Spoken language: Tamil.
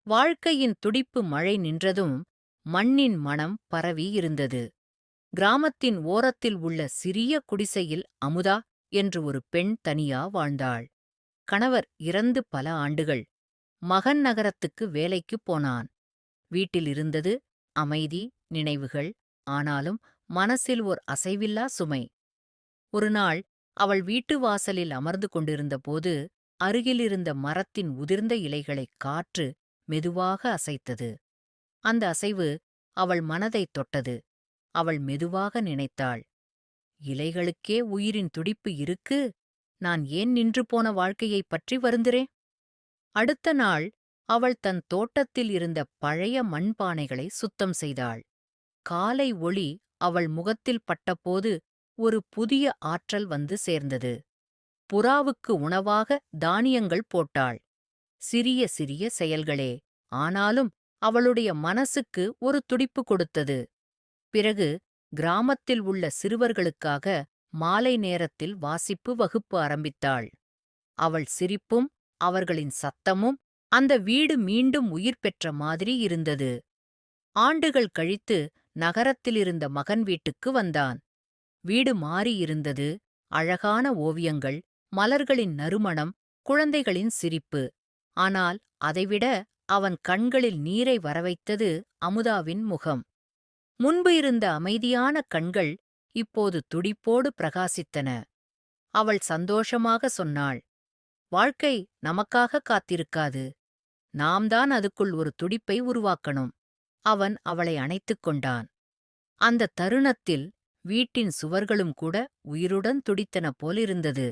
வாழ்க்கையின் துடிப்பு மழை நின்றதும் மண்ணின் மணம் பரவி இருந்தது. கிராமத்தின் ஓரத்தில் உள்ள சிறிய குடிசையில் அமுதா என்று ஒரு பெண் தனியா வாழ்ந்தாள். கணவர் இறந்து பல ஆண்டுகள். மகன் நகரத்துக்கு வேலைக்குப் போனான். வீட்டில் இருந்தது அமைதி, நினைவுகள். ஆனாலும் மனசில் ஓர் அசைவில்லா சுமை. ஒருநாள் அவள் வீட்டு வாசலில் அமர்ந்து கொண்டிருந்தபோது அருகிலிருந்த மரத்தின் உதிர்ந்த இலைகளைக் காற்று மெதுவாக அசைத்தது. அந்த அசைவு அவள் மனதைத் தொட்டது. அவள் மெதுவாக நினைத்தாள், இலைகளுக்கே உயிரின் துடிப்பு இருக்கு, நான் ஏன் நின்று போன வாழ்க்கையைப் பற்றி வருந்துறேன்? அடுத்த நாள் அவள் தன் தோட்டத்தில் இருந்த பழைய மண்பானைகளை சுத்தம் செய்தாள். காலை ஒளி அவள் முகத்தில் பட்டபோது ஒரு புதிய ஆற்றல் வந்து சேர்ந்தது. புறாவுக்கு உணவாக தானியங்கள் போட்டாள். சிறிய சிறிய செயல்களே, ஆனாலும் அவளுடைய மனசுக்கு ஒரு துடிப்பு கொடுத்தது. பிறகு கிராமத்தில் உள்ள சிறுவர்களுக்காக மாலை நேரத்தில் வாசிப்பு வகுப்பு ஆரம்பித்தாள். அவள் சிரிப்பும் அவர்களின் சத்தமும் அந்த வீடு மீண்டும் உயிர் பெற்ற மாதிரி இருந்தது. ஆண்டுகள் கழித்து நகரத்திலிருந்த மகன் வீட்டுக்கு வந்தான். வீடு மாறியிருந்தது. அழகான ஓவியங்கள், மலர்களின் நறுமணம், குழந்தைகளின் சிரிப்பு. ஆனால் அதைவிட அவன் கண்களில் நீரை வரவைத்தது அமுதாவின் முகம். முன்பு இருந்த அமைதியான கண்கள் இப்போது துடிப்போடு பிரகாசித்தன. அவள் சந்தோஷமாக சொன்னாள், வாழ்க்கை நமக்காக காத்திருக்காது. நாம் தான் அதுக்குள் ஒரு துடிப்பை உருவாக்கணும். அவன் அவளை அணைத்துக் கொண்டான். அந்த தருணத்தில் வீட்டின் சுவர்களும் கூட உயிருடன் துடித்தன போலிருந்தது.